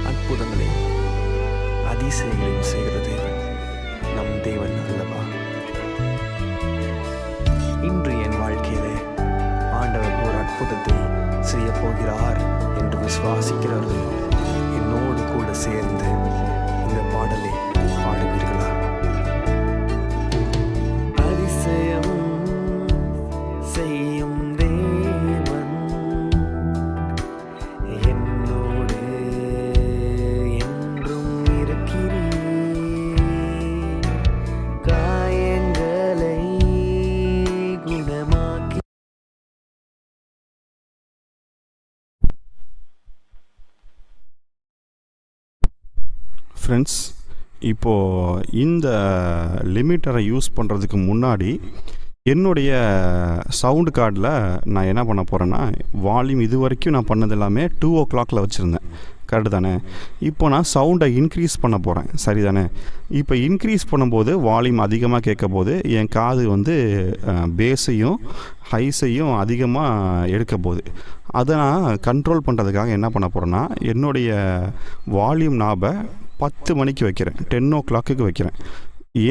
அற்புதங்களையும் அதிசயங்களையும் செய்கிற தேவன் நம் தேவன் அல்லவா? இன்று என் வாழ்க்கையிலே ஆண்டவர் ஒரு அற்புதத்தை செய்ய போகிறார் என்று விசுவாசிக்கிறவர்கள் என்னோடு கூட சேர்ந்து இந்த பாடலை பாடுவீர்களா? அதிசயம் செய்யும் தேவன் என்னோடு என்றும் இருக்கிறீர். காயங்களை குணமாக்கி ஃப்ரெண்ட்ஸ், இப்போது இந்த லிமிட்டரை யூஸ் பண்ணுறதுக்கு முன்னாடி என்னுடைய சவுண்டு கார்டில் நான் என்ன பண்ண போகிறேன்னா, வால்யூம் இது வரைக்கும் நான் பண்ணது எல்லாமே 2 o'clock வச்சுருந்தேன். கரெக்டு தானே? இப்போ நான் சவுண்டை இன்க்ரீஸ் பண்ண போகிறேன். சரி தானே? இப்போ இன்க்ரீஸ் பண்ணும்போது வால்யூம் அதிகமாக கேட்க போது என் காது வந்து பேஸையும் ஹைஸையும் அதிகமாக எடுக்க போகுது. அதை நான் கண்ட்ரோல் பண்ணுறதுக்காக என்ன பண்ண போகிறேன்னா, என்னுடைய வால்யூம் நாபை 10 மணிக்கு வைக்கிறேன். 10 o'clock வைக்கிறேன்.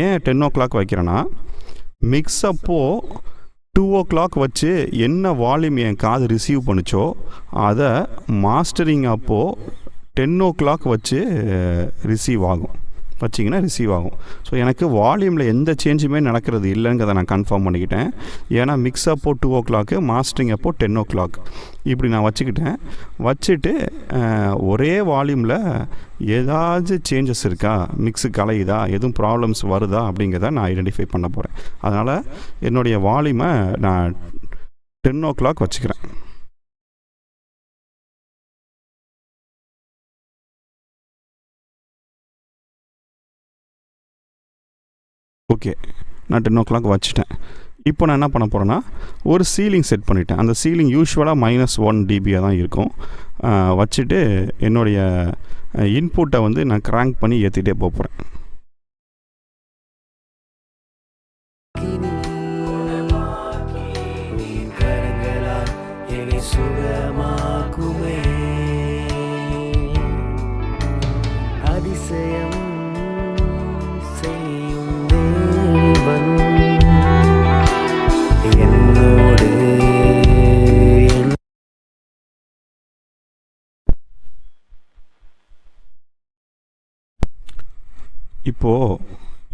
ஏன் 10 o'clock வைக்கிறேன்னா, மிக்ஸ் அப்போது 2 o'clock வச்சு என்ன வால்யூம் என் காது ரிசீவ் பண்ணிச்சோ அதை மாஸ்டரிங் அப்போது 10 o'clock வச்சு ரிசீவ் ஆகும். ஸோ எனக்கு வால்யூமில் எந்த சேஞ்சுமே நடக்கிறது இல்லைங்கிறத நான் கன்ஃபார்ம் பண்ணிக்கிட்டேன். ஏன்னா மிக்ஸ் அப்போ 2 o'clock, மாஸ்டரிங் அப்போ 10 o'clock இப்படி நான் வச்சுட்டு ஒரே வால்யூமில் ஏதாச்சும் சேஞ்சஸ் இருக்கா, மிக்ஸு கலையுதா, எதுவும் ப்ராப்ளம்ஸ் வருதா அப்படிங்கிறத நான் ஐடென்டிஃபை பண்ண போகிறேன். அதனால் என்னுடைய வால்யூமை நான் 10 o'clock வச்சுக்கிறேன். ஓகே, நான் 10 o'clock வச்சுட்டேன். இப்போ நான் என்ன பண்ண போகிறேன்னா ஒரு சீலிங் செட் பண்ணிட்டேன். அந்த சீலிங் யூஸ்வலாக -1 dBயாக தான் இருக்கும். வச்சுட்டு என்னுடைய இன்புட்டை வந்து நான் கிராங்க் பண்ணி ஏற்றிட்டே போகிறேன். சுகமாக்குமே அதிசயம் செய்யும் தேவன் என்னோடு இப்போது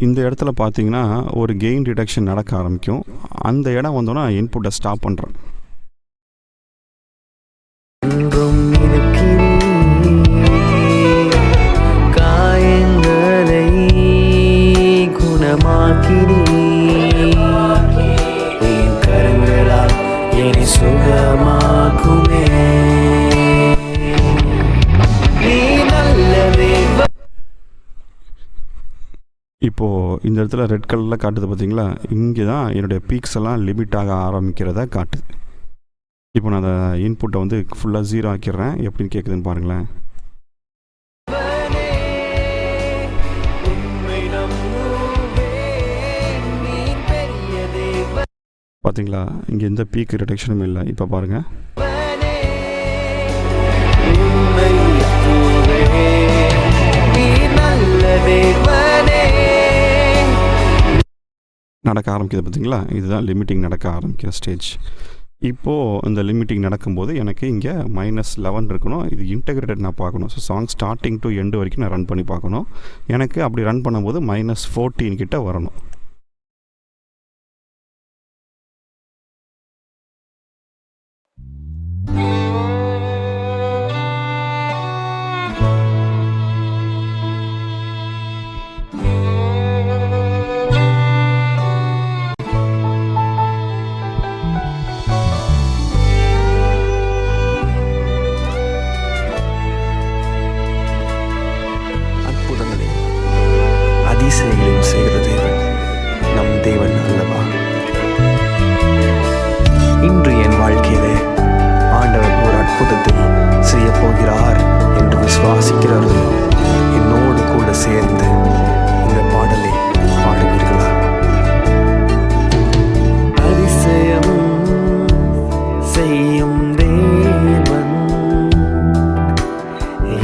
இந்த இடத்துல பார்த்தீங்கன்னா ஒரு கெயின் டிடெக்ஷன் நடக்க ஆரம்பிக்கும். அந்த இடம் வந்தோன்னா இன்புட்டை ஸ்டாப் பண்ணுறேன். என்றும் காயங்களை குணமாக்கினி கரங்களால் என்னை சுகமாக்குமே நீ நல்லதே. இப்போது இந்த இடத்துல ரெட் கலரில் காட்டுது பார்த்தீங்களா, இங்கே தான் என்னுடைய பீக்ஸ் எல்லாம் லிமிட் ஆக ஆரம்பிக்கிறத காட்டுது. இப்போ நான் அந்த இன்புட்டை வந்து ஃபுல்லாக 0 ஆக்கிடுறேன். எப்படின்னு கேட்குதுன்னு பாருங்களேன். பார்த்தீங்களா, இங்கே எந்த பீக் ரிடக்ஷனும் இல்லை. இப்போ பாருங்கள், நடக்க ஆரம்பிக்குது பார்த்தீங்களா. இதுதான் லிமிட்டிங் நடக்க ஆரம்பிக்கிற ஸ்டேஜ். இப்போது இந்த லிமிட்டிங் நடக்கும்போது எனக்கு இங்கே -11 இருக்கணும். இது இன்டெகிரேட்டட் நான் பார்க்கணும். So song starting to end வரைக்கும் நான் ரன் பண்ணி பார்க்கணும். எனக்கு அப்படி ரன் பண்ணும்போது -14 கிட்ட வரணும். அதிசயங்களையும் செய்கிற தேவன் நம் தேவன் அல்லவா? இன்று என் வாழ்க்கையிலே ஆண்டவர் ஒரு அற்புதத்தை செய்ய போகிறார் என்று விசுவாசிக்கிறார்கள். என்னோடு கூட சேர்ந்து இந்த பாடலை பாடுவீர்களா? அதிசயம் செய்யும் தேவன்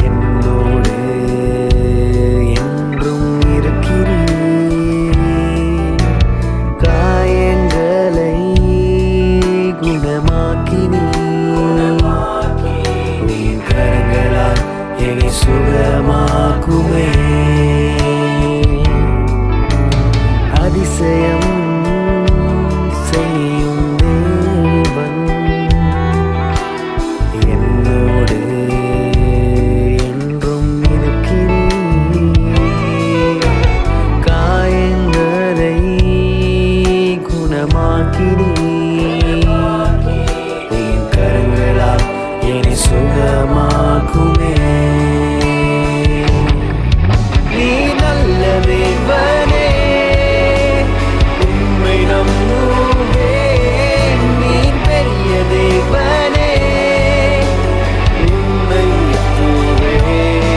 என்னோடு என்றும் காயங்களை குணமாக்கினி கரங்களால் என்னை சுகமாக்குமே அதிசயம் செய்யும் தேவன் என்னோடு என்றும் காயங்களை குணமாக்கினி கரங்களால் என்னை சுகமாக்குமே நீ நல்ல தேவனே உம்மை நம்புவேன் நீ பெரிய தேவனே உம்மை நம்புவேன்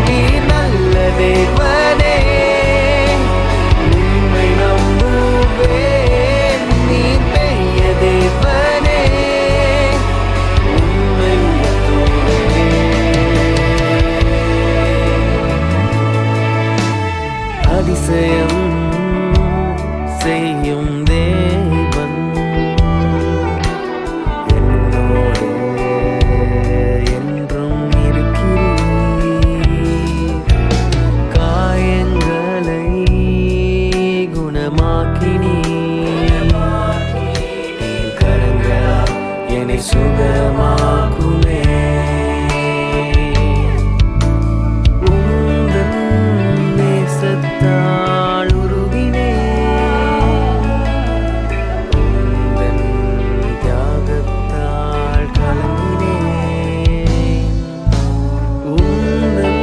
நீ நல்ல தேவனே உம்மை நம்புவேன் நீ பெரிய தேவனே உம்மை நம்புவேன் அதிசயம் செய்யும் தேவன் என்னோடு என்றும் காயங்களை குணமாக்கினி கரங்களால் என்னை சுகமாக்குமே உந்தன் நேசத்தால் உருகினேன் உந்தன் தியாகத்தால் கலங்கினேன் உந்தன்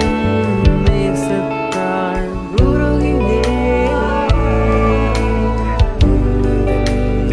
நேசத்தால் உருகினேன் உந்தன்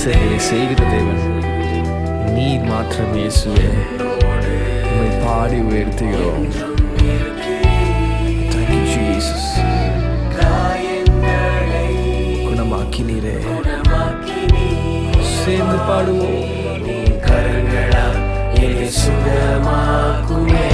அதிசயங்களை செய்கிற தேவன் நீர் மாத்திரம் இயேசுவே. உம்மை பாடி உயர்த்துகிறோம். Thank you, Jesus. குணமாக்கினீரே. சேர்ந்து பாடுவோம். கரங்களால் என்னை சுகமாக்குமே.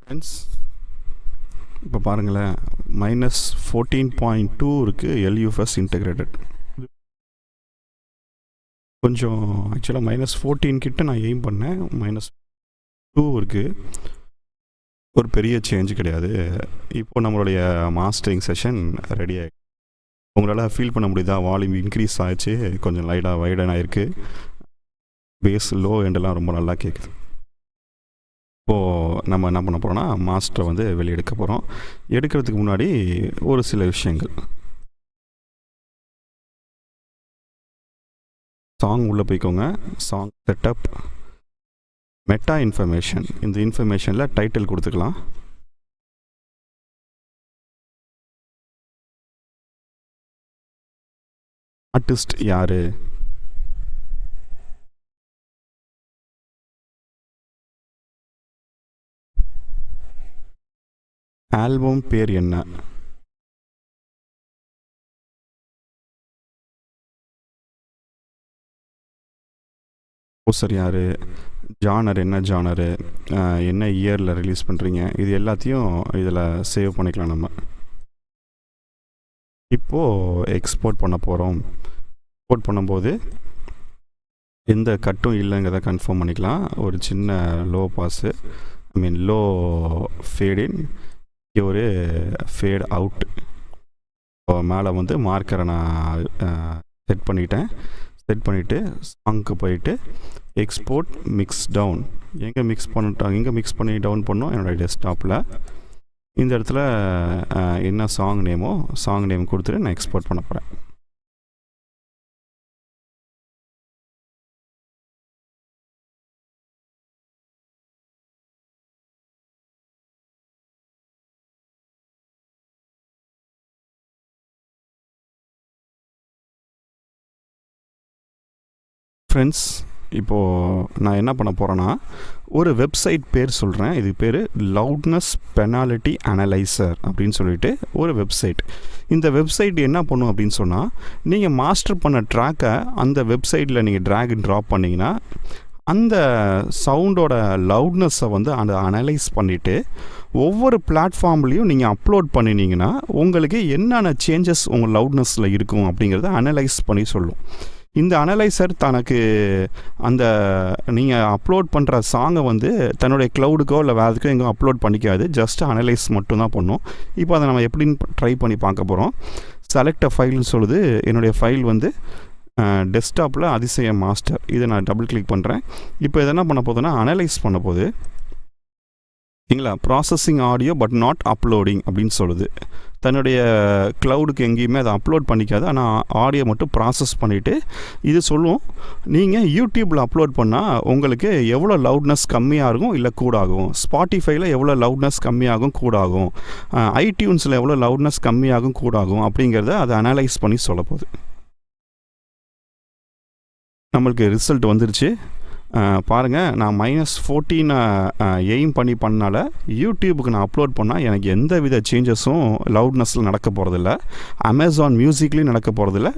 ஃப்ரெண்ட்ஸ், இப்போ பாருங்களேன், -14.2 இருக்குது LUFS இன்டெகிரேட்டட். கொஞ்சம் ஆக்சுவலாக -14 கிட்ட நான் எய்ம் பண்ணேன். -2 இருக்குது. ஒரு பெரிய சேஞ்ச் கிடையாது. இப்போது நம்மளுடைய மாஸ்டரிங் செஷன் ரெடி ஆகிடுச்சு. உங்களால் ஃபீல் பண்ண முடியுதா? வால்யூம் இன்க்ரீஸ் ஆகிடுச்சு, கொஞ்சம் லைட்டாக வைடன் ஆகிருக்கு. பேஸ் லோ எண்டெல்லாம் ரொம்ப நல்லா கேட்குது. இப்போது நம்ம என்ன பண்ண போகிறோம்னா, மாஸ்டரை வந்து வெளியே எடுக்க போகிறோம். எடுக்கிறதுக்கு முன்னாடி ஒரு சில விஷயங்கள். சாங் உள்ளே போய்க்கோங்க. Song setup, meta information. இந்த இன்ஃபர்மேஷனில் டைட்டில் கொடுத்துக்கலாம். ஆர்டிஸ்ட் யார், ஆல்பம் பேர் என்ன, போஸ்டர் யார், ஜானர் என்ன ஜானரு, என்ன இயரில் ரிலீஸ் பண்ணுறீங்க, இது எல்லாத்தையும் இதில் சேவ் பண்ணிக்கலாம். நம்ம இப்போது எக்ஸ்போர்ட் பண்ண போகிறோம். எக்ஸ்போர்ட் பண்ணும்போது எந்த கட்டும் இல்லைங்கிறத கன்ஃபார்ம் பண்ணிக்கலாம். ஒரு சின்ன லோ பாஸு, லோ ஃபேடின், ஒரு ஃபேட் அவுட். மேலே வந்து மார்க்கரை நான் செட் பண்ணிட்டேன். செட் பண்ணிவிட்டு சாங்க்கு போயிட்டு எக்ஸ்போர்ட் மிக்ஸ் டவுன். எங்கே மிக்ஸ் பண்ணி டவுன் பண்ணோம்? என்னோடய டெஸ்க்டாப்பில். இந்த இடத்துல என்ன சாங் நேமோ சாங் நேம் கொடுத்துட்டு நான் எக்ஸ்போர்ட் பண்ண போகிறேன். ஃப்ரெண்ட்ஸ், இப்போது நான் என்ன பண்ண போகிறேன்னா, ஒரு வெப்சைட் பேர் சொல்கிறேன். இது பேர் லவுட்னஸ் பெனாலிட்டி அனலைசர் அப்படின்னு சொல்லிட்டு ஒரு வெப்சைட். இந்த வெப்சைட் என்ன பண்ணும் அப்படின்னு சொன்னால், நீங்கள் மாஸ்டர் பண்ண ட்ராக்கை அந்த வெப்சைட்டில் நீங்கள் ட்ராக் அண்ட் ட்ராப் பண்ணிங்கன்னா, அந்த சவுண்டோட லவுட்னஸை வந்து அந்த அனலைஸ் பண்ணிவிட்டு ஒவ்வொரு பிளாட்ஃபார்ம்லேயும் நீங்கள் அப்லோட் பண்ணினீங்கன்னா உங்களுக்கு என்னென்ன சேஞ்சஸ் உங்கள் லவுட்னஸில் இருக்கும் அப்படிங்கிறத அனலைஸ் பண்ணி சொல்லும். இந்த அனலைசர் தனக்கு அந்த நீங்கள் அப்லோட் பண்ணுற சாங்கை வந்து தன்னுடைய க்ளவுடுக்கோ இல்லை வேறு எதுக்கோ எங்கோ அப்லோட் பண்ணிக்காது. ஜஸ்ட் அனலைஸ் மட்டும்தான் பண்ணும். இப்போ அதை நம்ம எப்படின்னு ட்ரை பண்ணி பார்க்க போகிறோம். செலக்ட் அ ஃபைல்னு சொல்லுது. என்னுடைய ஃபைல் வந்து டெஸ்க்டாப்பில் அதிசய மாஸ்டர். இதை நான் டபுள் கிளிக் பண்ணுறேன். இப்போ இதை என்ன பண்ண போதுன்னா, அனலைஸ் பண்ண போது சரிங்களா, processing audio but not uploading அப்படின்னு சொல்லுது. தன்னுடைய க்ளவுடுக்கு எங்கேயுமே அதை அப்லோட் பண்ணிக்காது, ஆனால் ஆடியோ மட்டும் ப்ராசஸ் பண்ணிவிட்டு இது சொல்லும். நீங்கள் யூடியூப்பில் அப்லோட் பண்ணால் உங்களுக்கு எவ்வளோ லவுட்னஸ் கம்மியாக இருக்கும் இல்லை கூடாகும், ஸ்பாட்டிஃபைல எவ்வளோ லவுட்னஸ் கம்மியாகும் கூடாகும், ஐடியூன்ஸில் எவ்வளோ லவுட்னஸ் கம்மியாகும் கூடாகும் அப்படிங்கிறத அதை அனலைஸ் பண்ணி சொல்ல போகுது. நம்மளுக்கு ரிசல்ட் வந்துருச்சு. பாருங்கள், நான் -14 எய்ம் பண்ணனால யூடியூபுக்கு நான் அப்லோட் பண்ணால் எனக்கு எந்த வித சேஞ்சஸும் லவுட்னஸில் நடக்க போகிறதில்ல. அமேசான் மியூசிக்லேயும் நடக்க போகிறதில்ல.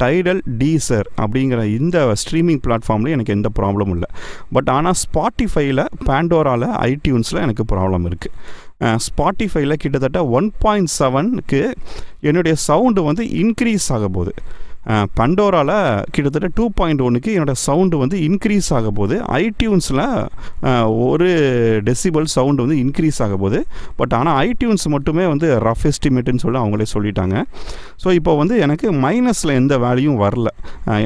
டைடல், டீசர் அப்படிங்கிற இந்த ஸ்ட்ரீமிங் பிளாட்ஃபார்மில் எனக்கு எந்த ப்ராப்ளமும் இல்லை. பட் ஆனால் ஸ்பாட்டிஃபைல, பேண்டோராவில், ஐடியூன்ஸில் எனக்கு ப்ராப்ளம் இருக்குது. ஸ்பாட்டிஃபைல கிட்டத்தட்ட 1.7க்கு என்னுடைய சவுண்டு வந்து இன்க்ரீஸ் ஆக போகுது. பண்டோராவில் கிட்டத்தட்ட 2.1க்கு என்னோடய சவுண்டு வந்து இன்க்ரீஸ் ஆக போகுது. ஐடியூன்ஸில் 1 டெசிபல் சவுண்டு வந்து இன்க்ரீஸ் ஆக போகுது. பட் ஆனால் ஐடியூன்ஸ் மட்டுமே வந்து ரஃப் எஸ்டிமேட்டுன்னு சொல்லி அவங்களே சொல்லிட்டாங்க. ஸோ இப்போ வந்து எனக்கு மைனஸில் எந்த வேல்யூவும் வரல.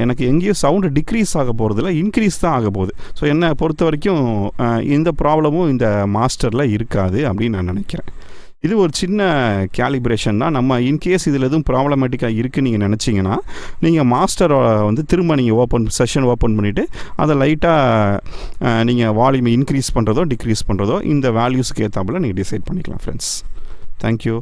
எனக்கு எங்கேயும் சவுண்டு டிக்ரீஸ் ஆக போகிறதில்ல, இன்க்ரீஸ் தான் ஆக போகுது. ஸோ என்னை பொறுத்த வரைக்கும் இந்த ப்ராப்ளமும் இந்த மாஸ்டரில் இருக்காது அப்படின்னு நான் நினைக்கிறேன். இது ஒரு சின்ன கேலிப்ரேஷன் தான். நம்ம இன்கேஸ் இதில் எதுவும் ப்ராப்ளமேட்டிக்காக இருக்குன்னு நீங்கள் நினச்சிங்கன்னா, நீங்கள் மாஸ்டரை வந்து திரும்ப நீங்கள் செஷன் ஓப்பன் பண்ணிவிட்டு அதை லைட்டாக நீங்கள் வால்யூம் இன்க்ரீஸ் பண்ணுறதோ டிக்ரீஸ் பண்ணுறதோ இந்த வேல்யூஸ்க்கு ஏற்றாப்புல நீங்கள் டிசைட் பண்ணிக்கலாம் ஃப்ரெண்ட்ஸ். தேங்க்யூ.